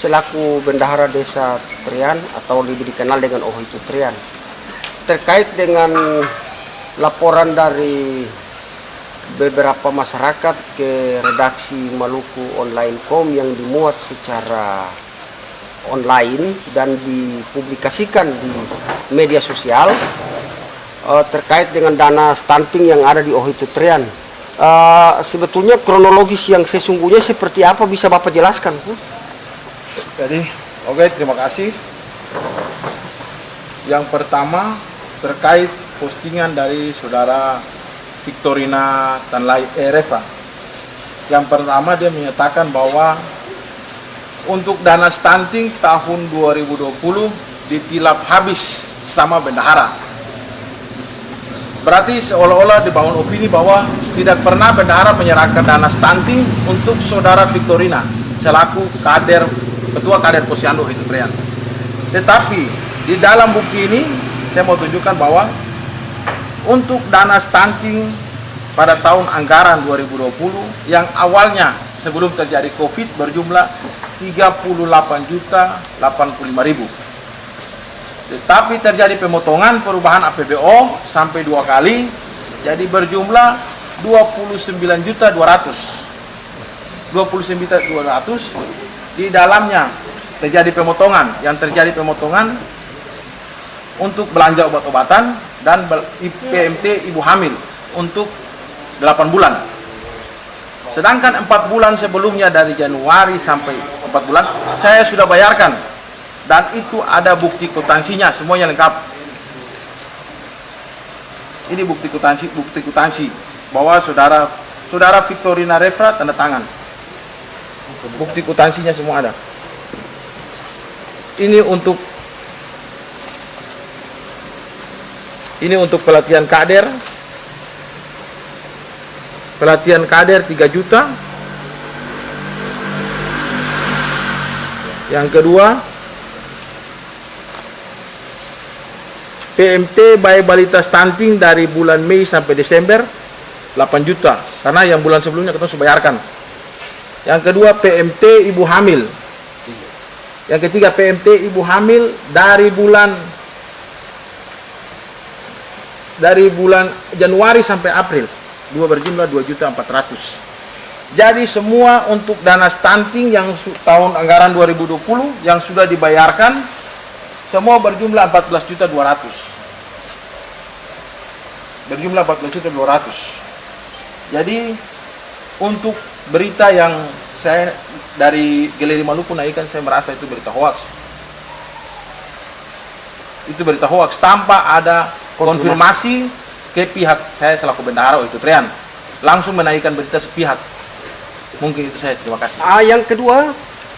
selaku Bendahara Desa Trian atau lebih dikenal dengan Ohoitu Trian. Terkait dengan laporan dari beberapa masyarakat ke redaksi Maluku Online.com yang dimuat secara online dan dipublikasikan di media sosial terkait dengan dana stunting yang ada di Ohoitu Trian. Sebetulnya kronologis yang sesungguhnya seperti apa bisa Bapak jelaskan? Jadi, oke, terima kasih. Yang pertama terkait postingan dari saudara Victorina Tanlai Reva. Yang pertama dia menyatakan bahwa untuk dana stunting tahun 2020 ditilap habis sama bendahara. Berarti seolah-olah dibangun opini bahwa tidak pernah bendahara menyerahkan dana stunting untuk saudara Victorina selaku ketua kader Posyandu Ohoitu Trian. Tetapi di dalam buku ini saya mau tunjukkan bahwa untuk dana stunting pada tahun anggaran 2020 yang awalnya sebelum terjadi COVID berjumlah 38.085.000. Tetapi terjadi pemotongan perubahan APBO sampai 2 kali, jadi berjumlah 29.200.000. 29.200 di dalamnya terjadi pemotongan. Yang terjadi pemotongan untuk belanja obat-obatan dan PMT ibu hamil untuk 8 bulan. Sedangkan 4 bulan sebelumnya dari Januari sampai 4 bulan saya sudah bayarkan dan itu ada bukti kwitansinya, semuanya lengkap. Ini bukti kwitansi bahwa saudara Victorina Reva tanda tangan. Bukti kwitansinya semua ada. Ini untuk pelatihan kader. Pelatihan kader 3 juta. Yang kedua, PMT bayi balita stunting dari bulan Mei sampai Desember 8 juta. Karena yang bulan sebelumnya kita sudah bayarkan. Yang kedua, PMT ibu hamil. Yang ketiga, PMT ibu hamil dari bulan Januari sampai April. Berjumlah 2.400.000. Jadi semua untuk dana stunting yang tahun anggaran 2020 yang sudah dibayarkan semua berjumlah 14.200.000. Berjumlah 14.200.000. Jadi untuk berita yang saya dari Galeri Maluku naikkan, saya merasa itu berita hoax. Itu berita hoax tanpa ada konfirmasi ke pihak saya selaku bendahara Ohoitu Trian, langsung menaikkan berita sepihak. Mungkin itu saya, terima kasih. Yang kedua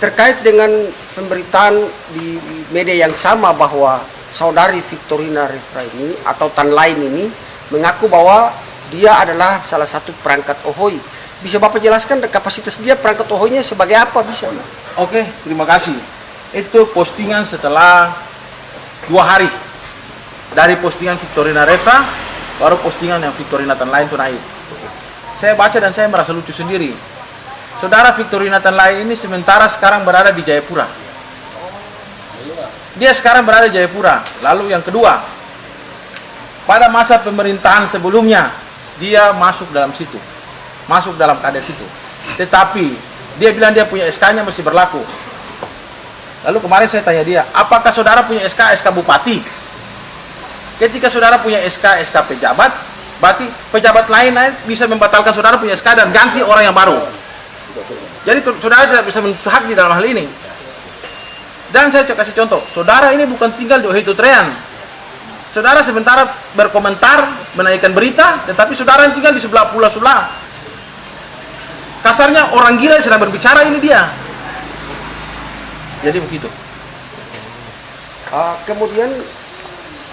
terkait dengan pemberitaan di media yang sama bahwa saudari Victorina Reva ini atau Tan lain ini mengaku bahwa dia adalah salah satu perangkat Ohoi. Bisa Bapak jelaskan kapasitas dia perangkat Ohoinya sebagai apa bisa? Oke, terima kasih. Itu postingan setelah 2 hari dari postingan Victorina Reva. Baru postingan yang Victorina Tan lain itu naik. Saya baca dan saya merasa lucu sendiri. Saudara Victorina Tan lain ini sementara sekarang berada di Jayapura. Dia sekarang berada di Jayapura. Lalu yang kedua, pada masa pemerintahan sebelumnya dia masuk dalam situ, masuk dalam kader situ. Tetapi dia bilang dia punya SK-nya masih berlaku. Lalu kemarin saya tanya dia, apakah saudara punya SK Bupati? Ketika saudara punya SK pejabat, berarti pejabat lain bisa membatalkan saudara punya SK dan ganti orang yang baru. Jadi saudara tidak bisa menuntut hak di dalam hal ini. Dan saya kasih contoh, saudara ini bukan tinggal di Ohoitu Trian. Saudara sementara berkomentar, menaikkan berita, tetapi saudara yang tinggal di sebelah pulau sebelah. Kasarnya orang gila yang sedang berbicara ini dia. Jadi begitu. Kemudian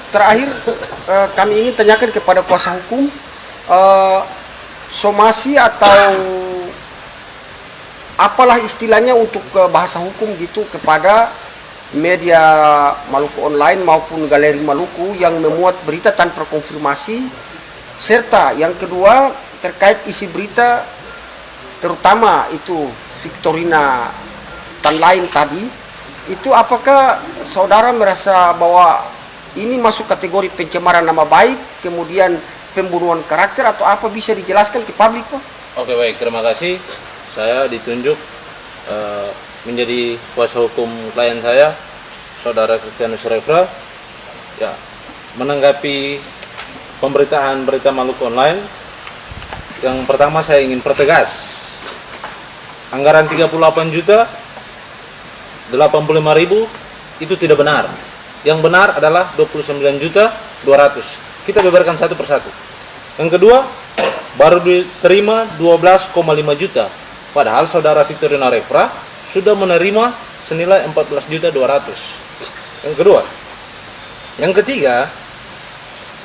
terakhir kami ingin tanyakan kepada kuasa hukum somasi atau apalah istilahnya untuk bahasa hukum gitu kepada media Maluku Online maupun Galeri Maluku yang memuat berita tanpa konfirmasi, serta yang kedua terkait isi berita terutama itu Victorina tan lain tadi, itu apakah saudara merasa bahwa ini masuk kategori pencemaran nama baik, kemudian pembunuhan karakter, atau apa, bisa dijelaskan ke publik, Pak? Oke, baik, terima kasih. Saya ditunjuk menjadi kuasa hukum klien saya, Saudara Christianus Refra. Ya, menanggapi pemberitaan berita Maluku Online, yang pertama saya ingin pertegas. Anggaran 38 juta 85.000 itu tidak benar. Yang benar adalah 29 juta 200. Kita beberkan satu persatu. Yang kedua, baru diterima 12,5 juta. Padahal saudara Victorina Refra sudah menerima senilai 14 juta 200. Yang kedua. Yang ketiga,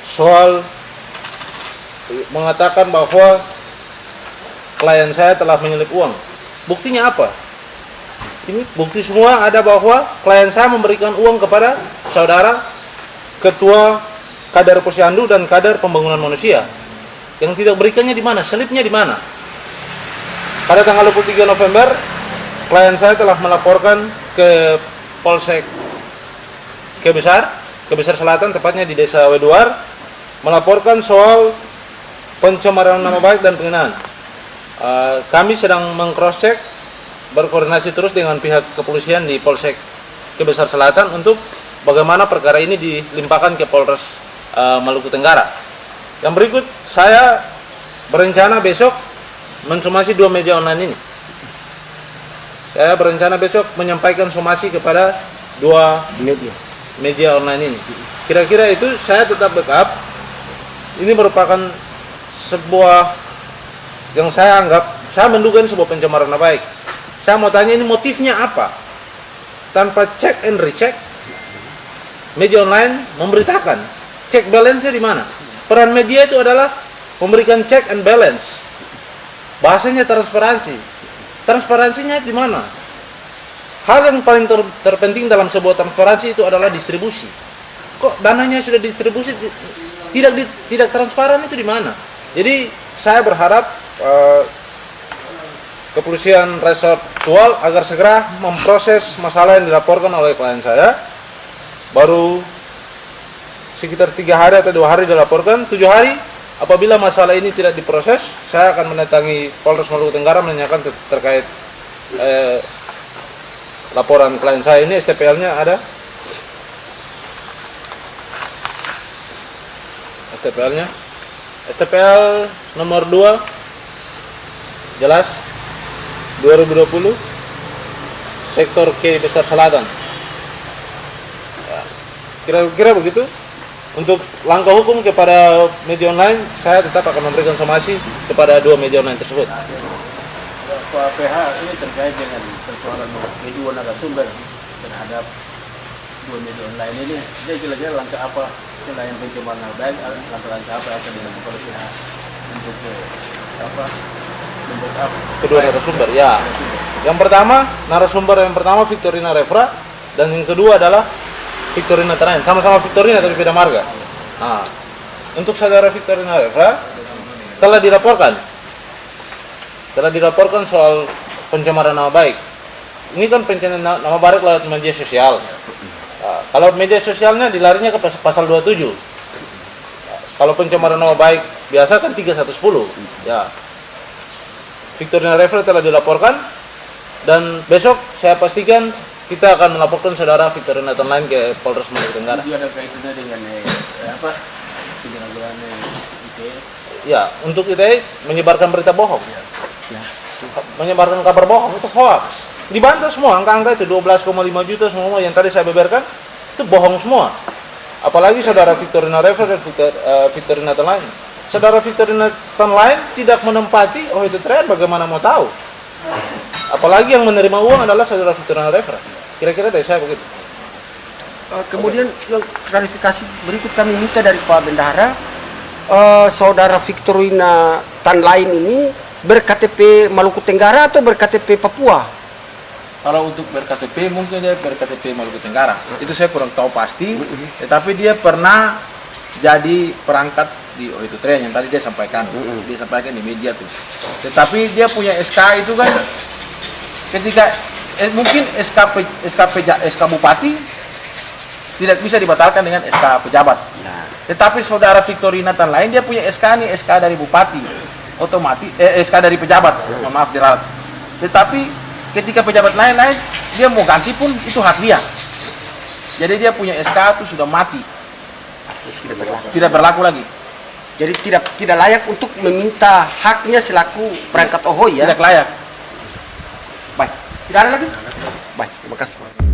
soal mengatakan bahwa klien saya telah menyelip uang. Buktinya apa? Ini bukti semua ada bahwa klien saya memberikan uang kepada saudara ketua Kadar Posyandu dan Kadar Pembangunan Manusia. Yang tidak berikannya di mana? Selipnya di mana? Pada tanggal 23 November, klien saya telah melaporkan ke Polsek Kebesar Selatan, tepatnya di Desa Weduar, melaporkan soal pencemaran nama baik dan penghinaan. Kami sedang meng-cross check, berkoordinasi terus dengan pihak kepolisian di Polsek Kebesar Selatan untuk bagaimana perkara ini dilimpahkan ke Polres Maluku Tenggara. Yang berikut, saya berencana besok mensomasi 2 media online ini. Saya berencana besok menyampaikan somasi kepada 2 media online ini. Kira-kira itu saya tetap backup. Ini merupakan sebuah yang saya anggap, saya menduga ini sebuah pencemaran nama baik. Saya mau tanya, ini motifnya apa? Tanpa check and recheck, media online memberitakan. Check balance-nya di mana? Peran media itu adalah memberikan check and balance. Bahasanya transparansi. Transparansinya di mana? Hal yang paling terpenting dalam sebuah transparansi itu adalah distribusi. Kok dananya sudah distribusi tidak transparan, itu di mana? Jadi saya berharap kepolisian resort Tual agar segera memproses masalah yang dilaporkan oleh klien saya. Baru sekitar 3 hari atau 2 hari dilaporkan, 7 hari. Apabila masalah ini tidak diproses, saya akan mendatangi Polres Maluku Tenggara menanyakan terkait laporan klien saya ini. STPL-nya ada. STPL nomor 2 jelas 2020 sektor K Besar Selatan. Ya, kira-kira begitu. Untuk langkah hukum kepada media online, saya tetap akan memberikan somasi kepada 2 media online tersebut. Pak PH, ini terkait dengan persoalan kedua narasumber terhadap 2 media online ini. Jadi kira-kira langkah apa selain pencemaran nama baik, langkah-langkah apa yang akan dilakukan oleh PH untuk membackup Kedua narasumber, ya. Yang pertama, narasumber yang pertama Victorina Refra, dan yang kedua adalah Victorina Terain, sama-sama Victorina tapi beda marga. Nah, untuk saudara Victorina Refra telah dilaporkan soal pencemaran nama baik. Ini kan pencemaran nama baik lewat media sosial. Nah, kalau media sosialnya dilarinya ke pasal 27. Kalau pencemaran nama baik biasa kan 3110. Ya. Victorina Refra telah dilaporkan, dan besok saya pastikan kita akan melaporkan saudara Victorina Terain ke Polres Maluku Tenggara. Itu ada kaitannya dengan penyalahgunaan ITE. Ya, untuk ITE menyebarkan berita bohong. Menyebarkan kabar bohong itu hoax. Dibantah semua angka-angka itu 12,5 juta semua yang tadi saya beberkan itu bohong semua. Apalagi saudara Victorina Refra dan Victorina Terain. Saudara Victorina Terain tidak menempati itu Terain, bagaimana mau tahu? Apalagi yang menerima uang adalah saudara Victorina Refra. Kira-kira dari saya begitu. Kemudian yang klarifikasi berikut kami minta dari Pak Bendahara, saudara Victorina Terain ini ber-KTP Maluku Tenggara atau ber-KTP Papua? Kalau untuk ber-KTP mungkin dia ber-KTP Maluku Tenggara. Itu saya kurang tahu pasti. Tetapi dia pernah jadi perangkat di itu tren yang tadi dia sampaikan. Dia sampaikan di media tuh. Tetapi dia punya SK itu kan ketika mungkin SK Bupati tidak bisa dibatalkan dengan SK pejabat. Ya. Tetapi saudara Victorina dan lain dia punya SK nih, SK dari Bupati, otomatis SK dari pejabat, maaf diralat. Tetapi ketika pejabat lain-lain dia mau ganti pun itu hak dia. Jadi dia punya SK itu sudah mati, tidak berlaku lagi, Jadi tidak layak untuk meminta haknya selaku perangkat OHOI ya. tidak layak. Baik. Tidak ada lagi? Baik, terima kasih.